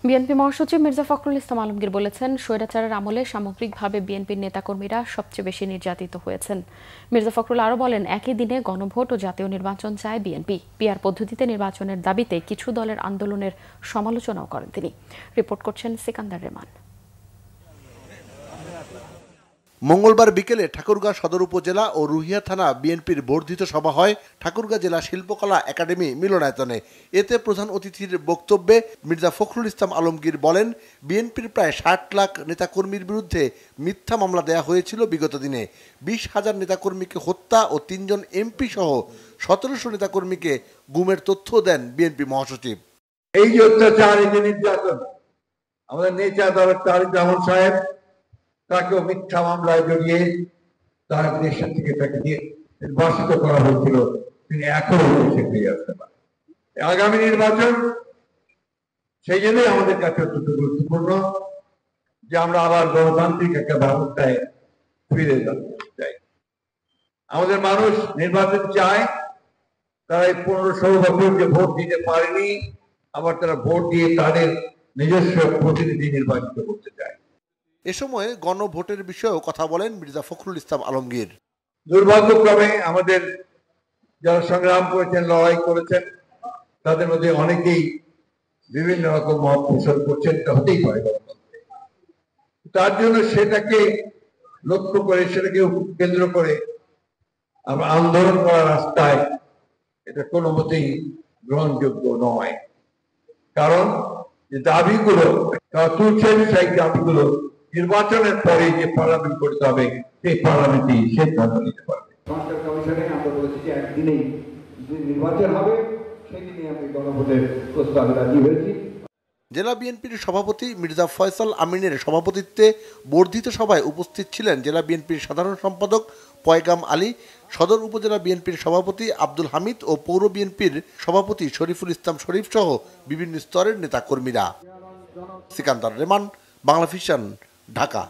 BNP মহাসচিব মির্জা ফখরুল ইসলাম আলমগীর বলেছেন, স্বৈরাচারের আমলে সামগ্রিকভাবে বিএনপির নেতাকর্মীরা সবচেয়ে বেশি নির্যাতিত হয়েছেন। মির্জা ফখরুল আরও বলেন, একই দিনে গণভোট ও জাতীয় নির্বাচন চায় বিএনপি। পিআর পদ্ধতিতে নির্বাচনের দাবিতে কিছু দলের আন্দোলনের সমালোচনাও করেন তিনি। রিপোর্ট করছেন সিকান্দার রেমান। মঙ্গলবার বিকেলে ঠাকুরগাঁ সদর উপজেলা ও রুহিয়া থানা বিএনপির বর্ধিত সভা হয় ঠাকুরগাঁ জেলা শিল্পকলা একাডেমি মিলনায়তনে। এতে প্রধান অতিথির বক্তব্যে মির্জা ফখরুল ইসলাম আলমগীর বলেন, বিএনপির প্রায় ৬০ লাখ নেতাকর্মীর বিরুদ্ধে মিথ্যা মামলা দেয়া হয়েছিল বিগত দিনে। ২০,০০০ নেতাকর্মীকে হত্যা ও ৩ জন এমপি সহ ১৭০০ নেতাকর্মীকে গুমের তথ্য দেন বিএনপি মহাসচিব। এই যে অত্যাচার, এই যে নির্যাতন, আমাদের নেতা দলের তারেক রহমান সাহেব তাকেও মিথ্যা মামলায় জড়িয়ে তার দেশ থেকে তাকে নির্বাসিত করা হয়েছিল। তিনি এখনো দেশে ফিরে আসতে পারেন। আগামী নির্বাচন সেই জন্যই আমাদের কাছে অত্যন্ত গুরুত্বপূর্ণ যে আমরা আবার গণতান্ত্রিক একটা ব্যবস্থায় ফিরে যেতে চাই। আমাদের মানুষ নির্বাচন চায়। তারা এই ১৫-১৬ বছর যে ভোট দিতে পারেনি, আবার তারা ভোট দিয়ে তাদের নিজস্ব প্রতিনিধি নির্বাচিত করতে চায়। এ সময় গণভোটের বিষয়েও কথা বলেন মির্জা ফখরুল ইসলাম আলমগীর। দুর্ভাগ্যক্রমে আমাদের যারা সংগ্রাম করেছেন, লড়াই করেছেন, তাদের মধ্যে অনেকেই বিভিন্ন রকম মত পোষণ করছেন। হতেই পারে, তার জন্য সেটাকে লক্ষ্য করে, সেটাকে কেন্দ্র করে আমরা আন্দোলন করার রাস্তায় এটা কোনো মতেই গ্রহণযোগ্য নয়। কারণ যে দাবিগুলো তারা তুলছেন, সেই দাবিগুলো নির্বাচনের পরে যে পার্লামেন্ট করতে হবে, সেই পার্লামেন্টই সিদ্ধান্ত নিতে পারবে। সংস্কার কমিশনে আমরা বলেছি যে একদিনেই নির্বাচন হবে, সেই দিনে আমি গণভোটের প্রস্তাবে রাজি হয়েছি। জেলা বিএনপির সভাপতি মির্জা ফয়সাল আমিনের সভাপতিত্বে বর্ধিত সভায় উপস্থিত ছিলেন জেলা বিএনপির সাধারণ সম্পাদক পয়গাম আলী, সদর উপজেলা বিএনপির সভাপতি আব্দুল হামিদ ও পৌর বিএনপির সভাপতি শরীফুল ইসলাম শরীফ সহ বিভিন্ন স্তরের নেতাকর্মীরা। সিকান্দার রেমান, বাংলা ভিশন, ঢাকা।